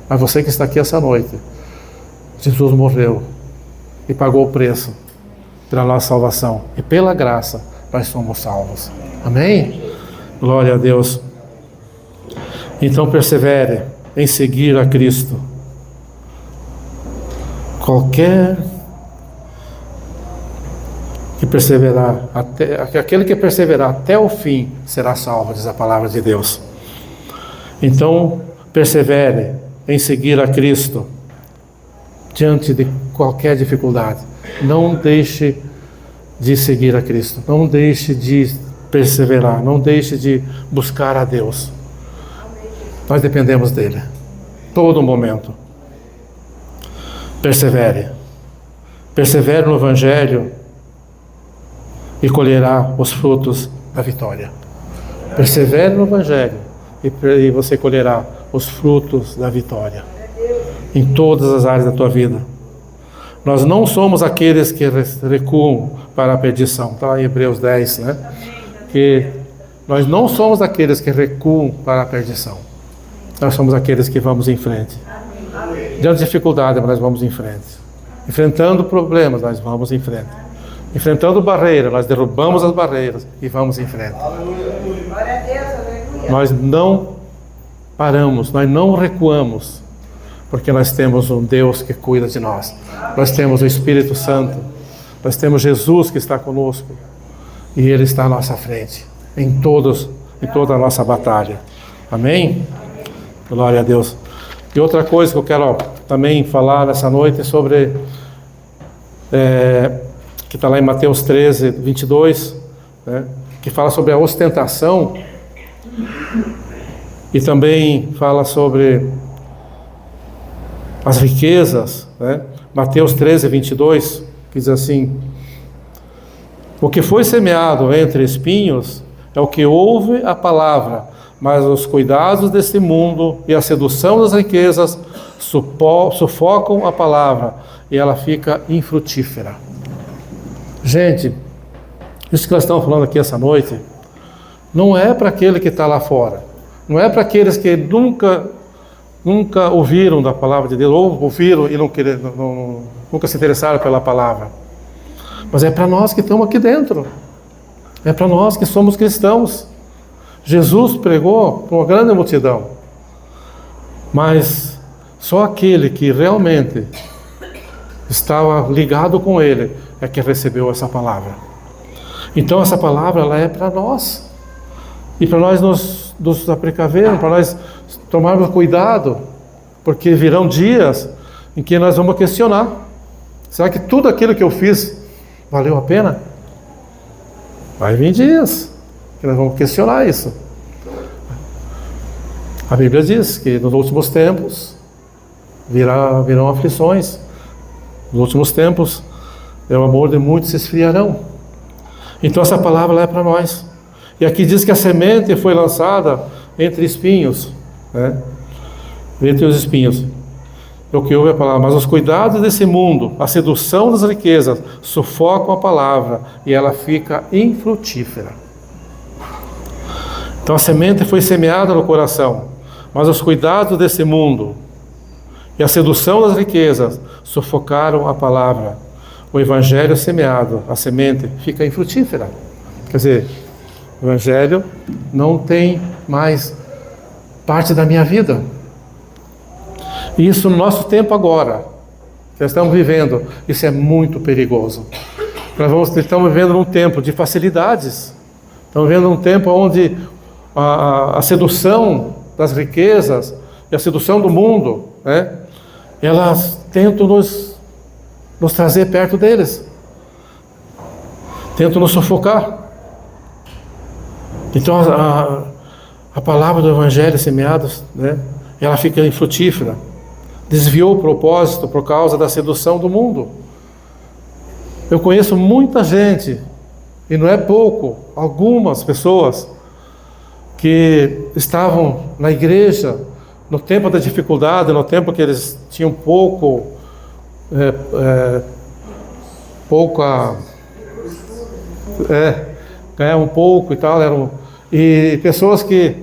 Mas você que está aqui essa noite, Jesus morreu e pagou o preço pela nossa salvação, e pela graça nós somos salvos. Amém? Glória a Deus. Então persevere em seguir a Cristo. Aquele que perseverar até o fim será salvo, diz a palavra de Deus. Então persevere em seguir a Cristo diante de qualquer dificuldade. Não deixe de seguir a Cristo, não deixe de perseverar, não deixe de buscar a Deus. Nós dependemos dele todo momento. Persevere no Evangelho e colherá os frutos da vitória. Persevere no Evangelho e você colherá os frutos da vitória em todas as áreas da tua vida. Nós não somos aqueles que recuam para a perdição. Está em Hebreus 10, né? Que nós não somos aqueles que recuam para a perdição. Nós somos aqueles que vamos em frente. Diante de dificuldade, nós vamos em frente. Enfrentando problemas, nós vamos em frente. Enfrentando barreiras, nós derrubamos as barreiras e vamos em frente. Nós não paramos, nós não recuamos, porque nós temos um Deus que cuida de nós. Nós temos o Espírito Santo, nós temos Jesus que está conosco, e Ele está à nossa frente, em toda a nossa batalha. Amém? Glória a Deus. E outra coisa que eu quero também falar nessa noite é sobre, que está lá em Mateus 13, 22, né, que fala sobre a ostentação, e também fala sobre as riquezas, né? Mateus 13, 22, que diz assim: o que foi semeado entre espinhos é o que ouve a palavra, mas os cuidados deste mundo e a sedução das riquezas sufocam a palavra e ela fica infrutífera. Gente, isso que nós estamos falando aqui essa noite, não é para aquele que está lá fora. Não é para aqueles que nunca ouviram da palavra de Deus, ou ouviram e nunca se interessaram pela palavra. Mas é para nós que estamos aqui dentro. É para nós que somos cristãos. Jesus pregou para uma grande multidão. Mas só aquele que realmente estava ligado com Ele é que recebeu essa palavra. Então essa palavra ela é para nós. E para nós nos precavermos, para nós tomarmos cuidado, porque virão dias em que nós vamos questionar. Será que tudo aquilo que eu fiz valeu a pena? Vai vir dias que nós vamos questionar isso. A Bíblia diz que nos últimos tempos virão aflições. Nos últimos tempos o amor de muitos se esfriarão. Então essa palavra é para nós. E aqui diz que a semente foi lançada entre espinhos, né? Entre os espinhos. É o que ouve a palavra. Mas os cuidados desse mundo, a sedução das riquezas, sufocam a palavra e ela fica infrutífera. Então a semente foi semeada no coração, mas os cuidados desse mundo e a sedução das riquezas sufocaram a palavra. O evangelho semeado, a semente, fica infrutífera. Quer dizer, o evangelho não tem mais parte da minha vida. E isso no nosso tempo agora, que nós estamos vivendo, isso é muito perigoso. Estamos vivendo num tempo de facilidades. Estamos vivendo num tempo onde a sedução das riquezas e a sedução do mundo, né, elas tentam nos trazer perto deles. Tentam nos sufocar. Então a palavra do evangelho semeada, né, ela fica infrutífera. Desviou o propósito por causa da sedução do mundo. Eu conheço muita gente, e não é pouco, algumas pessoas que estavam na igreja no tempo da dificuldade, no tempo que eles tinham ganhavam pouco e tal, e pessoas que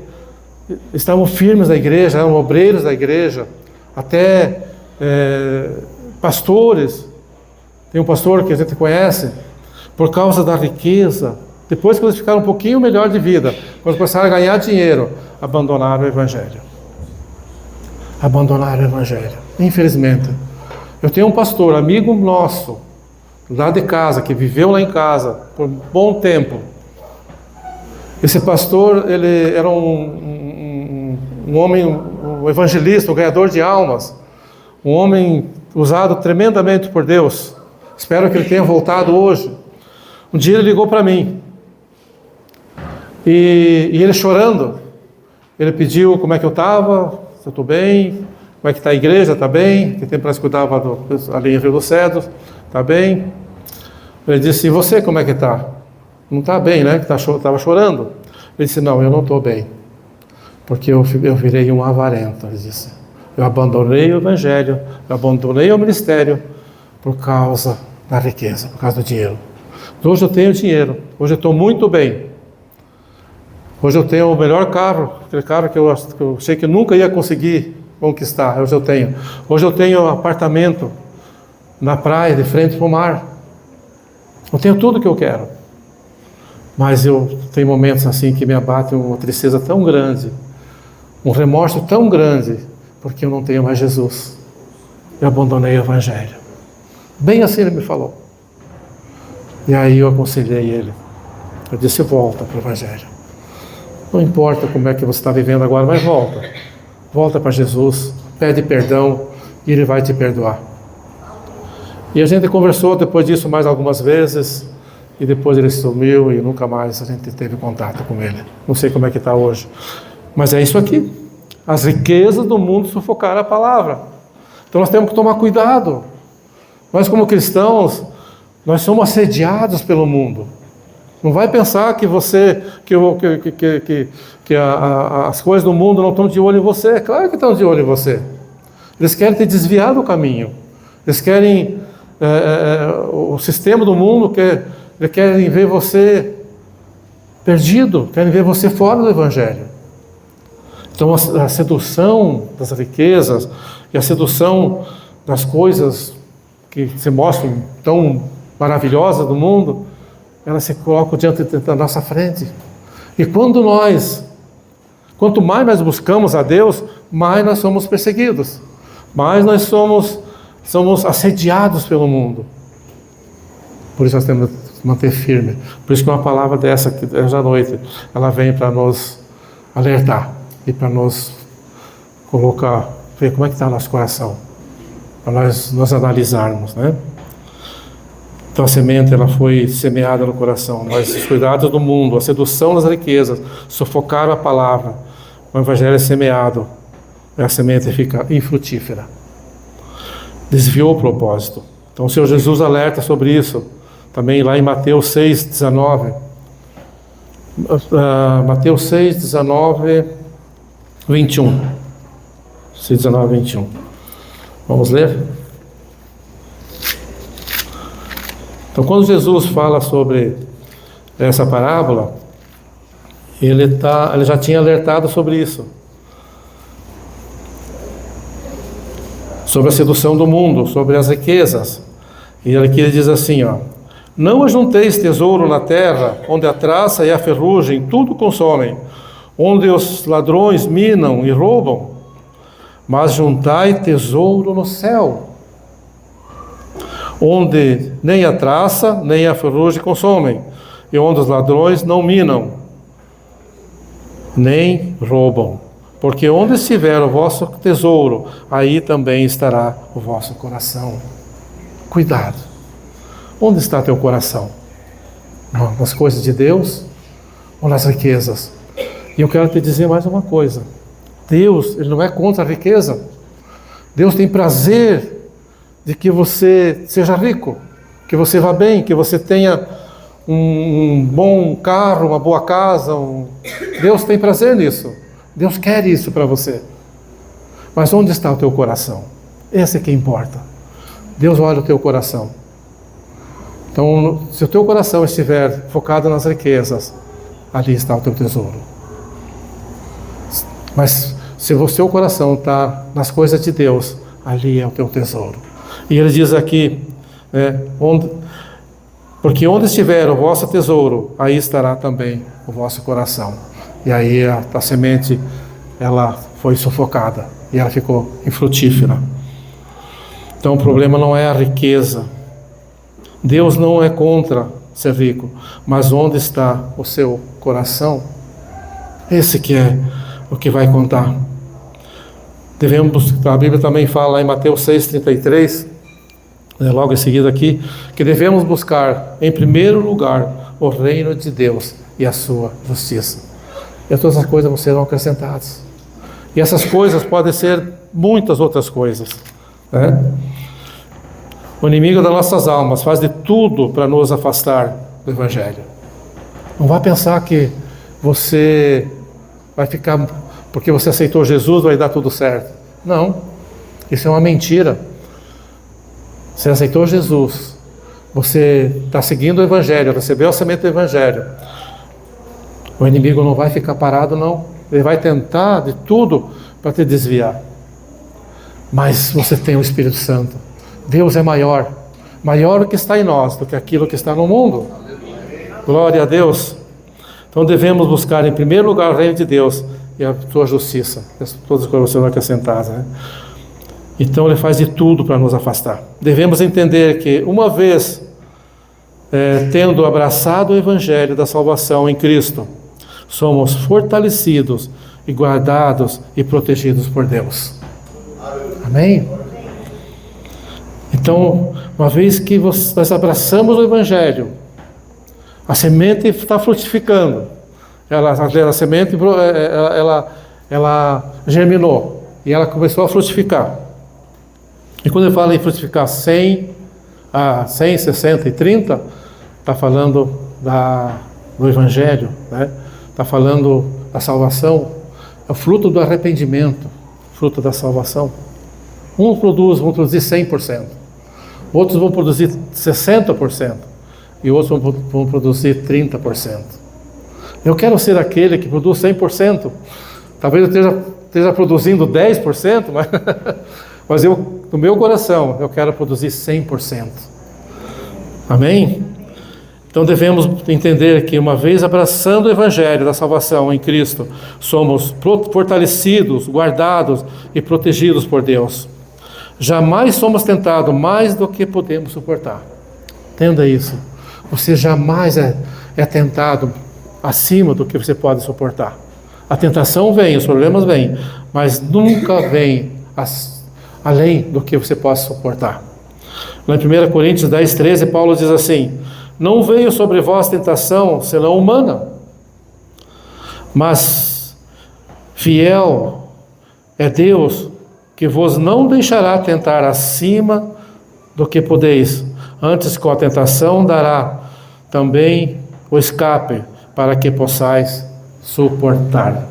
estavam firmes na igreja, eram obreiros da igreja, até pastores. Tem um pastor que a gente conhece, por causa da riqueza, depois que eles ficaram um pouquinho melhor de vida, quando começaram a ganhar dinheiro, abandonaram o evangelho. Abandonaram o evangelho, infelizmente. Eu tenho um pastor, amigo nosso, lá de casa, que viveu lá em casa por um bom tempo. Esse pastor, ele era um homem, um evangelista, um ganhador de almas, um homem usado tremendamente por Deus. Espero que ele tenha voltado hoje. Um dia ele ligou para mim, e ele chorando, ele pediu como é que eu estava, se eu estou bem, como é que está a igreja, está bem, que tempo nós cuidava ali em Rio dos Cedros, está bem. Ele disse, e você como é que está? Não está bem, né? Estava chorando. Ele disse, não, eu não estou bem, porque eu virei um avarento. Ele disse, eu abandonei o evangelho, eu abandonei o ministério por causa da riqueza, por causa do dinheiro. Hoje eu tenho dinheiro, hoje eu estou muito bem. Hoje eu tenho o melhor carro, aquele carro que eu achei que eu nunca ia conseguir conquistar, hoje eu tenho. Hoje eu tenho um apartamento na praia, de frente para o mar. Eu tenho tudo que eu quero. Mas eu tenho momentos assim que me abatem uma tristeza tão grande, um remorso tão grande, porque eu não tenho mais Jesus. Eu abandonei o evangelho. Bem assim ele me falou. E aí eu aconselhei ele. Eu disse, volta para o evangelho. Não importa como é que você está vivendo agora, mas volta. Volta para Jesus, pede perdão e Ele vai te perdoar. E a gente conversou depois disso mais algumas vezes, e depois ele sumiu e nunca mais a gente teve contato com ele. Não sei como é que está hoje. Mas é isso aqui. As riquezas do mundo sufocaram a palavra. Então nós temos que tomar cuidado. Nós como cristãos, nós somos assediados pelo mundo. Não vai pensar que as coisas do mundo não estão de olho em você. É claro que estão de olho em você. Eles querem te desviar do caminho. Eles querem o sistema do mundo querem ver você perdido, querem ver você fora do Evangelho. Então a sedução das riquezas e a sedução das coisas que se mostram tão maravilhosas do mundo, elas se colocam diante da nossa frente. E quanto mais nós buscamos a Deus, mais nós somos perseguidos, mais nós somos assediados pelo mundo. Por isso nós temos que manter firme. Por isso que uma palavra dessa, que hoje à noite, ela vem para nos alertar e para nos colocar, ver como é que está o nosso coração, para nós analisarmos, né? Então a semente, ela foi semeada no coração, mas os cuidados do mundo, a sedução das riquezas, sufocaram a palavra. O Evangelho é semeado, e a semente fica infrutífera. Desviou o propósito. Então o Senhor Jesus alerta sobre isso, também lá em Mateus 6:19. Mateus 6:19, 21. 6:19, 21. Vamos ler? Então, quando Jesus fala sobre essa parábola, ele já tinha alertado sobre isso. Sobre a sedução do mundo, sobre as riquezas. E aqui ele diz assim, ó: não ajunteis tesouro na terra, onde a traça e a ferrugem tudo consomem, onde os ladrões minam e roubam, mas juntai tesouro no céu, onde nem a traça nem a ferrugem consomem, e onde os ladrões não minam, nem roubam. Porque onde estiver o vosso tesouro, aí também estará o vosso coração. Cuidado. Onde está teu coração? Nas coisas de Deus ou nas riquezas? E eu quero te dizer mais uma coisa. Deus, Ele não é contra a riqueza. Deus tem prazer de que você seja rico, que você vá bem, que você tenha um bom carro, uma boa casa. Deus tem prazer nisso. Deus quer isso para você. Mas onde está o teu coração? Esse é que importa. Deus olha o teu coração. Então, se o teu coração estiver focado nas riquezas, ali está o teu tesouro. Mas se o seu coração está nas coisas de Deus, ali é o teu tesouro. E ele diz aqui, porque onde estiver o vosso tesouro, aí estará também o vosso coração. E aí a semente, ela foi sufocada e ela ficou infrutífera. Então o problema não é a riqueza. Deus não é contra ser rico, mas onde está o seu coração? Esse que é o que vai contar. A Bíblia também fala em Mateus 6:33, logo em seguida aqui, que devemos buscar em primeiro lugar o reino de Deus e a sua justiça. E todas as coisas serão acrescentadas. E essas coisas podem ser muitas outras coisas, né? O inimigo das nossas almas faz de tudo para nos afastar do Evangelho. Não vá pensar que você vai ficar, porque você aceitou Jesus, vai dar tudo certo. Não, isso é uma mentira. Você aceitou Jesus, você está seguindo o Evangelho, recebeu a semente do Evangelho. O inimigo não vai ficar parado, não. Ele vai tentar de tudo para te desviar. Mas você tem o Espírito Santo. Deus é maior o que está em nós do que aquilo que está no mundo. Glória a Deus. Então devemos buscar em primeiro lugar o reino de Deus e a sua justiça. Todas as coisas serão acrescentadas, né? Então ele faz de tudo para nos afastar. Devemos entender que uma vez tendo abraçado o Evangelho da salvação em Cristo, somos fortalecidos e guardados e protegidos por Deus. Amém? Então, uma vez que nós abraçamos o Evangelho, a semente está frutificando. A semente ela germinou e ela começou a frutificar. E quando ele fala em frutificar 100, 60 e 30, está falando do Evangelho, né? Está falando da salvação, é o fruto do arrependimento, fruto da salvação. Vamos produzir 100%. outros vão produzir 60%, e outros vão produzir 30%. Eu quero ser aquele que produz 100%. Talvez eu esteja produzindo 10%, mas eu, no meu coração, eu quero produzir 100%. Amém? Então devemos entender que, uma vez abraçando o Evangelho da salvação em Cristo, somos fortalecidos, guardados e protegidos por Deus. Jamais somos tentados mais do que podemos suportar. Entenda isso. Você jamais é tentado acima do que você pode suportar. A tentação vem, os problemas vêm, mas nunca vem além do que você possa suportar. Lá em 1 Coríntios 10, 13, Paulo diz assim: não veio sobre vós tentação senão humana, mas fiel é Deus, que vos não deixará tentar acima do que podeis, antes com a tentação dará também o escape, para que possais suportar.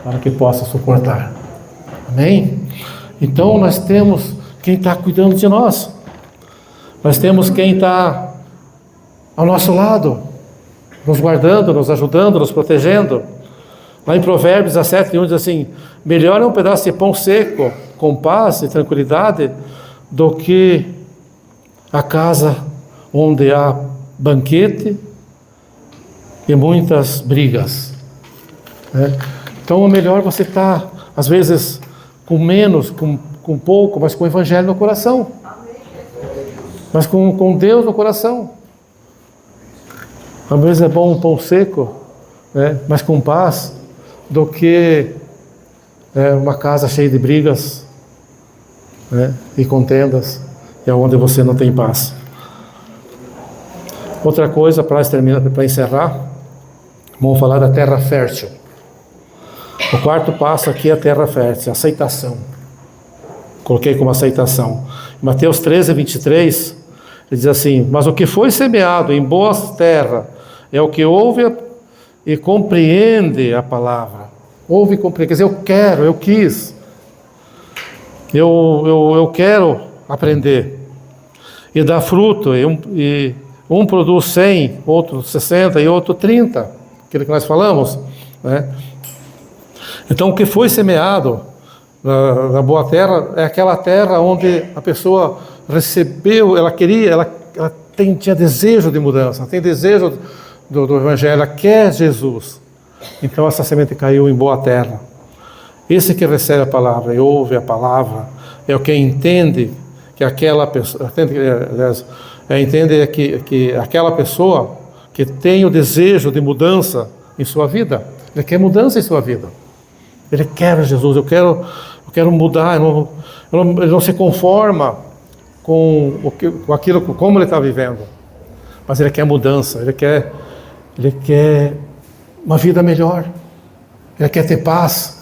Para que possa suportar. Amém? Então nós temos quem está cuidando de nós. Nós temos quem está ao nosso lado, nos guardando, nos ajudando, nos protegendo. Lá em Provérbios 17:1 diz assim: melhor é um pedaço de pão seco, com paz e tranquilidade, do que a casa onde há banquete e muitas brigas. Então é melhor você estar, às vezes, com menos, com pouco, mas com o Evangelho no coração. Mas com Deus no coração. Às vezes é bom um pão seco, mas com paz, do que uma casa cheia de brigas, e contendas, e onde você não tem paz. Outra coisa, para encerrar, vamos falar da terra fértil. O quarto passo aqui é a terra fértil, aceitação. Coloquei como aceitação. Em Mateus 13, 23, ele diz assim: mas o que foi semeado em boa terra é o que ouve e compreende a palavra. Ouve e compreende, quer dizer, eu quero, eu quis. Eu quero aprender. E dá fruto, e um produz 100, outro 60 e outro 30. Aquilo que nós falamos, Então, o que foi semeado na boa terra é aquela terra onde a pessoa recebeu, ela queria, ela tinha desejo de mudança, tem desejo do Evangelho, ela quer Jesus. Então essa semente caiu em boa terra. Esse que recebe a palavra e ouve a palavra é o que entende que aquela pessoa, entende que aquela pessoa que tem o desejo de mudança em sua vida, ele quer mudança em sua vida. Ele quer Jesus, eu quero mudar, ele não se conforma com aquilo, como ele está vivendo, mas ele quer mudança, ele quer uma vida melhor, ele quer ter paz.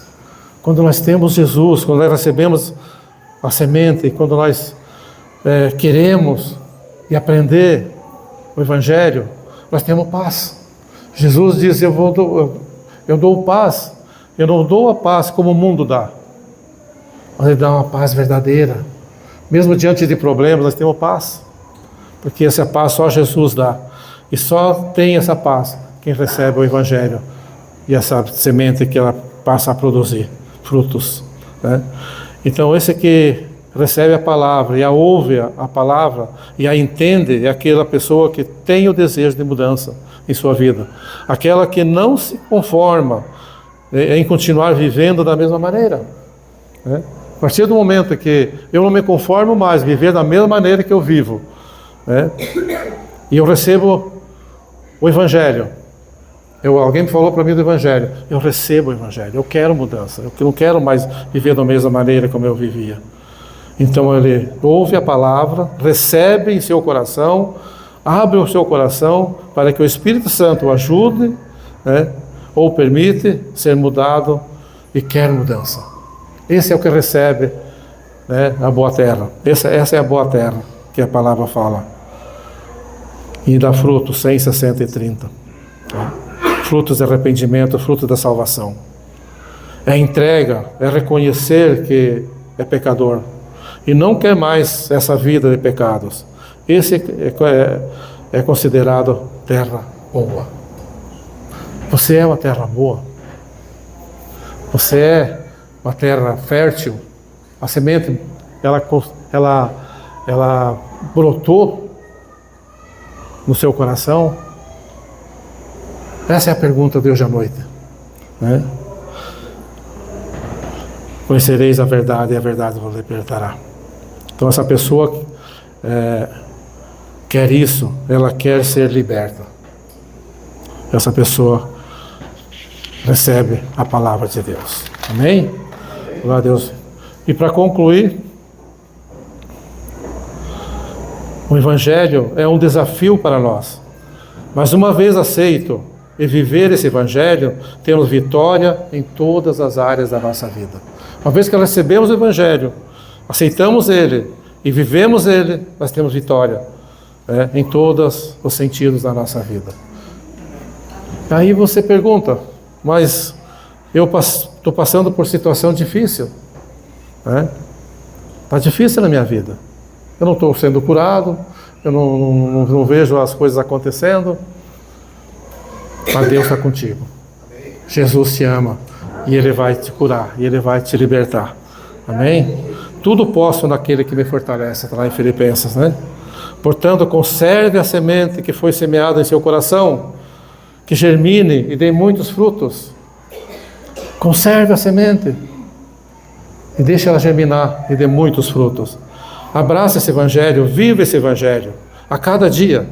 Quando nós temos Jesus, quando nós recebemos a semente, quando nós queremos e aprender o Evangelho, nós temos paz. Jesus diz: eu dou paz. Eu não dou a paz como o mundo dá, mas Ele dá uma paz verdadeira. Mesmo diante de problemas, nós temos paz, porque essa paz só Jesus dá. E só tem essa paz quem recebe o Evangelho e essa semente que ela passa a produzir frutos. Então, esse que recebe a palavra e a ouve a palavra e a entende é aquela pessoa que tem o desejo de mudança em sua vida. Aquela que não se conforma em continuar vivendo da mesma maneira. A partir do momento que eu não me conformo mais viver da mesma maneira que eu vivo, e eu recebo o Evangelho, alguém me falou para mim do Evangelho, eu recebo o Evangelho, eu quero mudança, eu não quero mais viver da mesma maneira como eu vivia. Então ele ouve a palavra, recebe em seu coração, abre o seu coração para que o Espírito Santo o ajude, ou permite ser mudado e quer mudança. Esse é o que recebe a boa terra. Essa é a boa terra que a palavra fala. E dá fruto 100, 60 e 30. Frutos de arrependimento, frutos da salvação. É entrega, é reconhecer que é pecador e não quer mais essa vida de pecados. Esse é considerado terra boa. Você é uma terra boa. Você é uma terra fértil. A semente, ela brotou no seu coração. Essa é a pergunta de hoje à noite, né? Conhecereis a verdade e a verdade vos libertará. Então essa pessoa quer isso, ela quer ser liberta. Essa pessoa recebe a palavra de Deus. Amém? Glória a Deus. E para concluir, o Evangelho é um desafio para nós. Mas uma vez aceito e viver esse Evangelho, temos vitória em todas as áreas da nossa vida. Uma vez que recebemos o Evangelho, aceitamos ele e vivemos ele, nós temos vitória em todos os sentidos da nossa vida. Aí você pergunta, mas eu estou passando por situação difícil. Está difícil na minha vida. Eu não estou sendo curado, eu não vejo as coisas acontecendo. Mas Deus está contigo. Jesus te ama e Ele vai te curar e Ele vai te libertar. Amém? Tudo posso naquele que me fortalece, está lá em Filipenses, né? Portanto, conserve a semente que foi semeada em seu coração, que germine e dê muitos frutos. Conserve a semente e deixe ela germinar e dê muitos frutos. Abraça esse Evangelho, viva esse Evangelho a cada dia,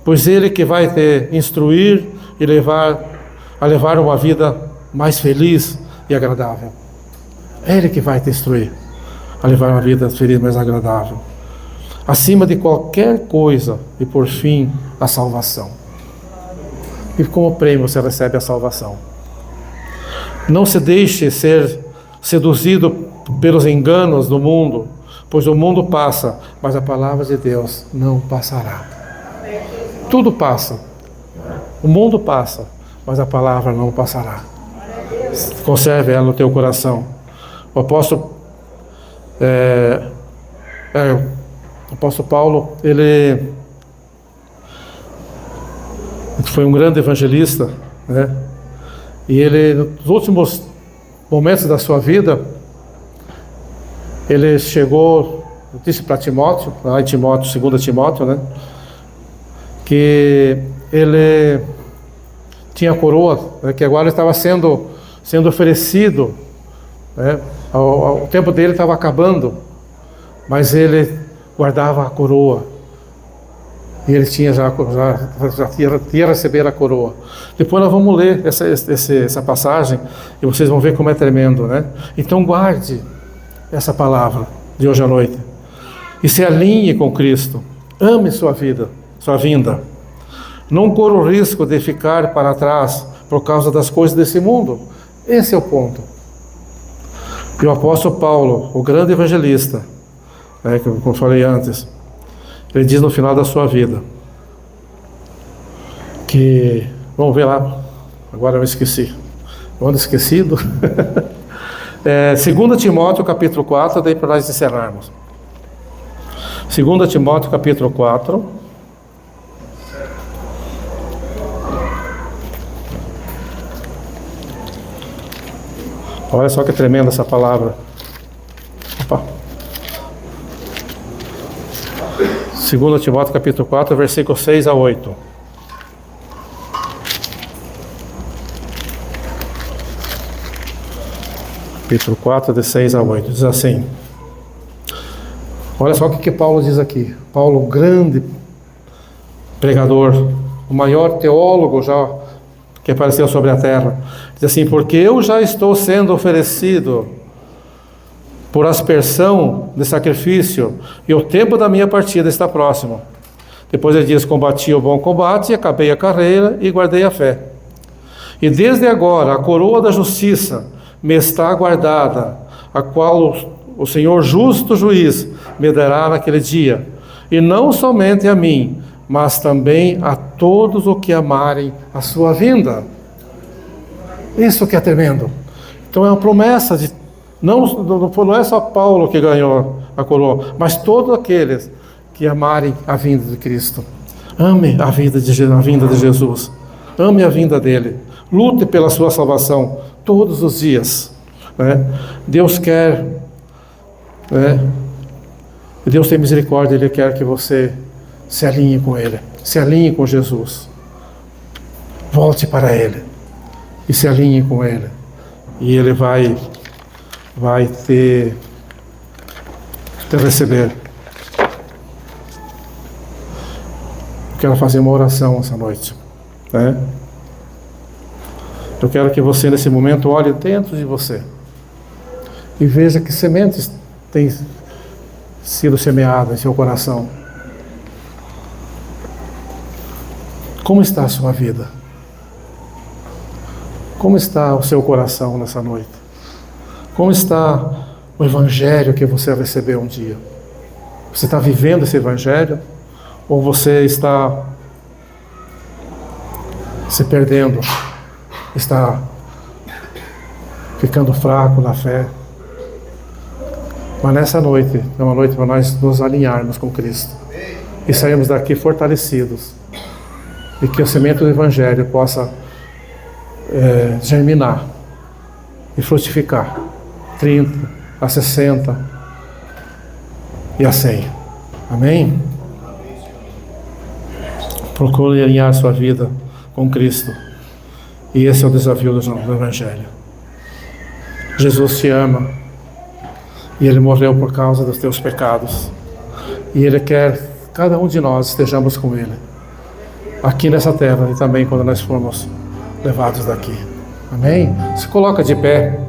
pois Ele que vai te instruir e levar uma vida mais feliz e agradável. É Ele que vai te instruir a levar uma vida feliz e mais agradável. Acima de qualquer coisa e por fim a salvação. E como prêmio você recebe a salvação. Não se deixe ser seduzido pelos enganos do mundo, pois o mundo passa, mas a palavra de Deus não passará. Tudo passa. O mundo passa, mas a palavra não passará. Conserve ela no teu coração. O apóstolo Paulo, ele foi um grande evangelista, né? E ele, nos últimos momentos da sua vida, ele chegou, disse para Timóteo, lá em Timóteo, 2 Timóteo, né? Que ele tinha a coroa, né? Que agora estava sendo oferecido, né? O tempo dele estava acabando, mas ele guardava a coroa. E ele tinha já ia receber a coroa. Depois nós vamos ler essa passagem e vocês vão ver como é tremendo, né? Então guarde essa palavra de hoje à noite e se alinhe com Cristo. Ame sua vida, sua vinda. Não corra o risco de ficar para trás por causa das coisas desse mundo. Esse é o ponto. E o apóstolo Paulo, o grande evangelista, como eu falei antes, ele diz no final da sua vida que, vamos ver lá, agora eu esqueci, eu ando esquecido. 2 Timóteo capítulo 4, daí para nós encerrarmos. 2 Timóteo capítulo 4. Olha só que tremenda essa palavra. Opa. 2 Timóteo capítulo 4, versículo 6 a 8. Capítulo 4, de 6 a 8. Diz assim. Olha só o que Paulo diz aqui. Paulo, grande pregador, o maior teólogo já que apareceu sobre a terra. Diz assim: porque eu já estou sendo oferecido por aspersão de sacrifício, e o tempo da minha partida está próximo. Depois ele diz: combati o bom combate, acabei a carreira e guardei a fé. E desde agora a coroa da justiça me está guardada, a qual o Senhor justo juiz me dará naquele dia, e não somente a mim, mas também a todos os que amarem a sua vinda. Isso que é tremendo. Então é uma promessa Não é só Paulo que ganhou a coroa, mas todos aqueles que amarem a vinda de Cristo. Ame a vinda de Jesus. Ame a vinda dele. Lute pela sua salvação todos os dias. Né? Deus quer, né? Deus tem misericórdia, Ele quer que você se alinhe com Ele, se alinhe com Jesus. Volte para Ele e se alinhe com Ele. E Ele vai te receber. Quero fazer uma oração essa noite, né? Eu quero que você nesse momento olhe dentro de você e veja que sementes têm sido semeadas em seu coração. Como está a sua vida? Como está o seu coração nessa noite? Como está o Evangelho que você recebeu um dia? Você está vivendo esse Evangelho? Ou você está se perdendo? Está ficando fraco na fé? Mas nessa noite é uma noite para nós nos alinharmos com Cristo e sairmos daqui fortalecidos, e que a semente do Evangelho possa germinar e frutificar 30, a 60 e a 100. Amém? Procure alinhar sua vida com Cristo. E esse é o desafio do Evangelho. Jesus te ama. E Ele morreu por causa dos teus pecados. E Ele quer que cada um de nós estejamos com Ele. Aqui nessa terra e também quando nós formos levados daqui. Amém? Se coloca de pé.